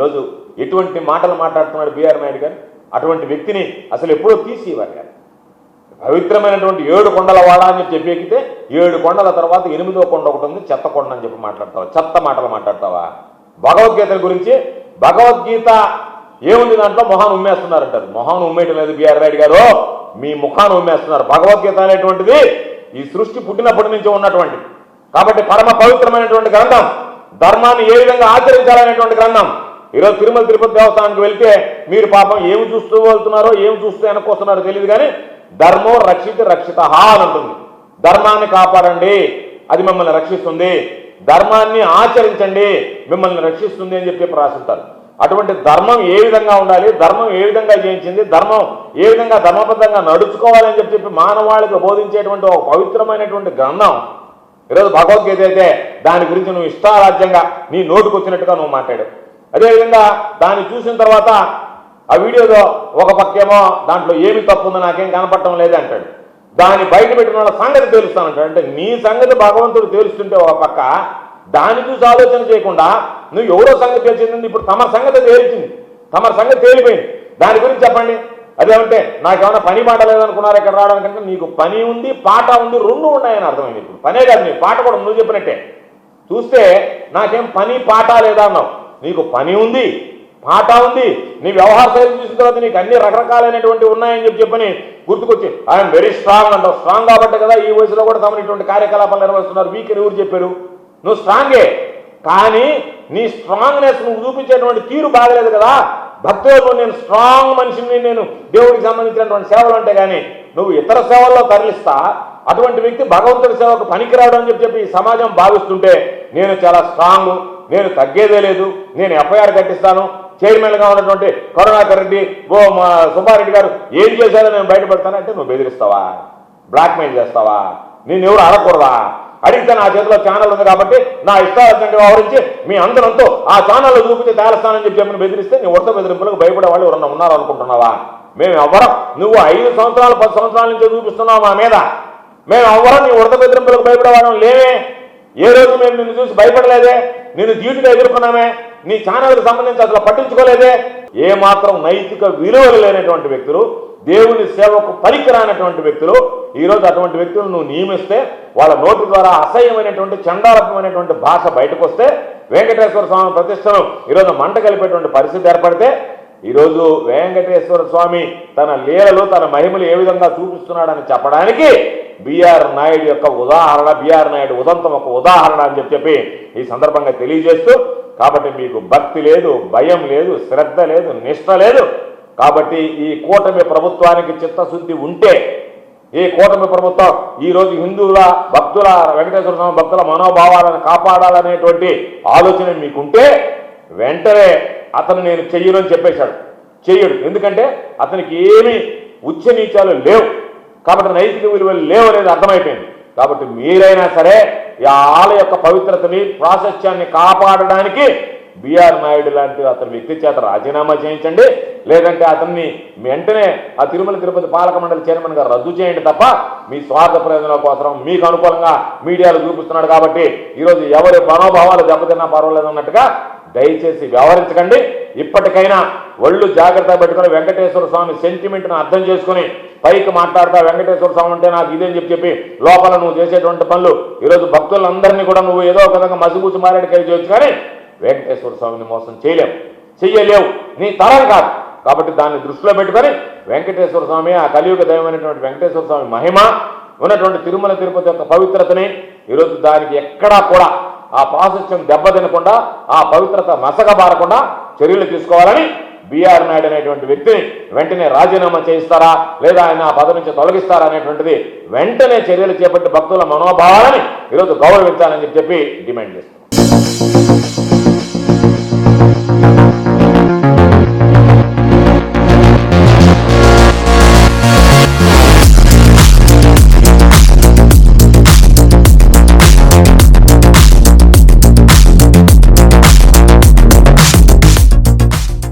ఈరోజు ఎటువంటి మాటలు మాట్లాడుతున్నాడు బిఆర్ నాయుడు గారు? అటువంటి వ్యక్తిని అసలు ఎప్పుడో తీసేవారు గారు. పవిత్రమైనటువంటి 7 కొండల వాడ అని చెప్పి ఎక్కితే 7 కొండల తర్వాత 8వ కొండ ఒకటి ఉంది, చెత్త కొండ అని చెప్పి మాట్లాడతావా? చెత్త మాటలు మాట్లాడతావా? భగవద్గీత గురించి, భగవద్గీత ఏముంది దాంట్లో? మొహాన్ని ఉమ్మేస్తున్నారంటారు. మొహాన్ని ఉమ్మేయటం లేదు బిఆర్ నాయుడు గారు, మీ ముఖాన్ని ఉమ్మేస్తున్నారు. భగవద్గీత అనేటువంటిది ఈ సృష్టి పుట్టినప్పటి నుంచి ఉన్నటువంటి, కాబట్టి పరమ పవిత్రమైనటువంటి గ్రంథం, ధర్మాన్ని ఏ విధంగా ఆచరించాలనేటువంటి గ్రంథం. ఈరోజు తిరుమల తిరుపతి దేవస్థానానికి వెళ్తే మీరు పాపం ఏమి చూస్తూ వెళ్తున్నారో, ఏమి చూస్తూ వెనక్కొస్తున్నారో తెలియదు, కానీ ధర్మో రక్షిత రక్షిత అని ఉంటుంది. ధర్మాన్ని కాపాడండి, అది మిమ్మల్ని రక్షిస్తుంది. ధర్మాన్ని ఆచరించండి, మిమ్మల్ని రక్షిస్తుంది అని చెప్పి రాసుంటారు. అటువంటి ధర్మం ఏ విధంగా ఉండాలి, ధర్మం ఏ విధంగా జయించింది, ధర్మం ఏ విధంగా ధర్మబద్ధంగా నడుచుకోవాలని చెప్పి మానవాళికి బోధించేటువంటి ఒక పవిత్రమైనటువంటి గ్రంథం ఈరోజు భగవద్గీత అయితే దాని గురించి నువ్వు ఇష్టారాజ్యంగా నీ నోటుకు వచ్చినట్టుగా నువ్వు మాట్లాడావు. అదేవిధంగా దాన్ని చూసిన తర్వాత ఆ వీడియోలో ఒక పక్కేమో దాంట్లో ఏమి తప్పు ఉందో నాకేం కనపడటం లేదే అంటాడు. దాన్ని బయట పెట్టిన వాళ్ళ సంగతి తెలుస్తానంటాడు. అంటే నీ సంగతి భగవంతుడు తెలుస్తుంటే ఒక పక్క, దాన్ని చూసి ఆలోచన చేయకుండా నువ్వు ఎవరో సంగతి తెలిసింది, ఇప్పుడు తమ సంగతి తేల్చింది, తమ సంగతి తేలిపోయింది. దాని గురించి చెప్పండి. అదేమంటే నాకేమైనా పని పాట లేదనుకున్నారు ఇక్కడ రావడానికంటే, నీకు పని ఉంది, పాట ఉంది, 2 ఉన్నాయని అర్థమైంది. ఇప్పుడు పనే కాదు, నీకు పాట కూడా నువ్వు చెప్పినట్టే. చూస్తే నాకేం పని పాట లేదా అన్నావు. నీకు పని ఉంది, పాట ఉంది. నీ వ్యవహార శైలి చూసిన తర్వాత నీకు అన్ని రకరకాలైనటువంటి ఉన్నాయని చెప్పని గుర్తుకొచ్చి ఐఎమ్ వెరీ స్ట్రాంగ్ అంటావు. స్ట్రాంగ్ కాబట్టి కదా ఈ వయసులో కూడా తమను ఇటువంటి కార్యకలాపాలు నిర్వహిస్తున్నారు. వీక్ అని ఎవరు చెప్పారు? నువ్వు స్ట్రాంగే, కానీ నీ స్ట్రాంగ్నెస్ నువ్వు చూపించేటువంటి తీరు బాగలేదు కదా. భక్తులు నేను స్ట్రాంగ్ మనిషిని, నేను దేవుడికి సంబంధించినటువంటి సేవలు అంటే కానీ నువ్వు ఇతర సేవల్లో తరలిస్తా, అటువంటి వ్యక్తి భగవంతుడి సేవకు పనికిరావడం అని చెప్పి ఈ సమాజం భావిస్తుంటే, నేను చాలా స్ట్రాంగ్, నేను తగ్గేదే లేదు, నేను ఎఫ్ఐఆర్ కట్టిస్తాను, చైర్మన్గా ఉన్నటువంటి కరుణాకర్ రెడ్డి సుబ్బారెడ్డి గారు ఏం చేశారో నేను బయటపడతానంటే నువ్వు బెదిరిస్తావా? బ్లాక్మెయిల్ చేస్తావా? నేను ఎవరు అడగకూడదా? అడిగితే నా చేతిలో ఛానల్ ఉంది కాబట్టి నా ఇష్టార్థంగా వ్యవహరించి మీ అందరంతో ఆ ఛానల్లో చూపించి తేలుస్తానని చెప్పి బెదిరిస్తే నీ ఉడత బెదిరింపులకు భయపడే వాళ్ళు ఎవరన్నా ఉన్నారు అనుకుంటున్నావా? మేము ఎవ్వరం, నువ్వు 5 సంవత్సరాలు 10 సంవత్సరాల నుంచి చూపిస్తున్నావు మా మీద, మేము ఎవ్వరం నీ ఉడత బెదిరింపులకు భయపడేవాళ్ళం లేవే. ఏ రోజు మేము నిన్ను చూసి భయపడలేదే, నిన్ను ధీటుగా ఎదుర్కొన్నామే, నీ ఛానల్కి సంబంధించి అసలు పట్టించుకోలేదే. ఏమాత్రం నైతిక విలువలు లేనటువంటి వ్యక్తులు, దేవుని సేవకు పనికిరానటువంటి వ్యక్తులు, ఈరోజు అటువంటి వ్యక్తులు నువ్వు నియమిస్తే వాళ్ళ నోటి ద్వారా అసహ్యమైనటువంటి చండాలమైనటువంటి భాష బయటకు వస్తే, వెంకటేశ్వర స్వామి ప్రతిష్టను ఈరోజు మంట కలిపేటువంటి పరిస్థితి ఏర్పడితే, ఈరోజు వెంకటేశ్వర స్వామి తన లీలలు తన మహిమలు ఏ విధంగా చూపిస్తున్నాడని చెప్పడానికి బిఆర్ నాయుడు యొక్క ఉదాహరణ, బిఆర్ నాయుడు ఉదంతం ఒక ఉదాహరణ అని చెప్పి ఈ సందర్భంగా తెలియజేస్తూ, కాబట్టి మీకు భక్తి లేదు, భయం లేదు, శ్రద్ధ లేదు, నిష్ఠ లేదు. కాబట్టి ఈ కూటమి ప్రభుత్వానికి చిత్తశుద్ధి ఉంటే, ఈ కూటమి ప్రభుత్వం ఈరోజు హిందువుల భక్తుల వెంకటేశ్వర స్వామి భక్తుల మనోభావాలను కాపాడాలనేటువంటి ఆలోచన మీకుంటే వెంటనే అతను నేను చెయ్యను అని చెప్పేశాడు. చెయ్యడు, ఎందుకంటే అతనికి ఏమీ ఉచ్చ నీచాలు లేవు, కాబట్టి నైతిక విలువలు లేవు అనేది అర్థమైపోయింది. కాబట్టి మీరైనా సరే ఈ ఆలయ యొక్క పవిత్రతని ప్రాశస్త్యాన్ని కాపాడడానికి బిఆర్ నాయుడు లాంటి అతని వ్యక్తి చేత రాజీనామా చేయించండి, లేదంటే అతన్ని వెంటనే ఆ తిరుమల తిరుపతి పాలక మండలి చైర్మన్గా రద్దు చేయండి తప్ప మీ స్వార్థ ప్రయోజనాల కోసం మీకు అనుకూలంగా మీడియాలో చూపిస్తున్నాడు కాబట్టి ఈరోజు ఎవరి మనోభావాలు దెబ్బతిన్నా పర్వాలేదు అన్నట్టుగా దయచేసి వ్యవహరించకండి. ఇప్పటికైనా ఒళ్ళు జాగ్రత్త పెట్టుకుని వెంకటేశ్వర స్వామి సెంటిమెంట్ను అర్థం చేసుకుని పైకి మాట్లాడతా వెంకటేశ్వర స్వామి అంటే నాకు ఇదేం చెప్పి లోపల నువ్వు చేసేటువంటి పనులు ఈరోజు భక్తులందరినీ కూడా నువ్వు ఏదో ఒక విధంగా మసిగూసి మారేడుకాయ చేయొచ్చు, కానీ వెంకటేశ్వర స్వామిని మోసం చెయ్యలేవు, నీ తరం కాదు. కాబట్టి దాన్ని దృష్టిలో పెట్టుకొని వెంకటేశ్వర స్వామి, ఆ కలియుగ దైవమైనటువంటి వెంకటేశ్వర స్వామి మహిమ ఉన్నటువంటి తిరుమల తిరుపతి యొక్క పవిత్రతని ఈరోజు దానికి ఎక్కడా కూడా ఆ ప్రాశస్త్యం దెబ్బతినకుండా, ఆ పవిత్రత మసకబారకుండా చర్యలు తీసుకోవాలని బిఆర్ నాయుడు అనేటువంటి వ్యక్తిని వెంటనే రాజీనామా చేయిస్తారా, లేదా ఆయన ఆ పదవి నుంచి తొలగిస్తారా అనేటువంటిది వెంటనే చర్యలు చేపట్టి భక్తుల మనోభావాలని ఈరోజు గౌరవించాలని చెప్పి డిమాండ్ చేస్తారు.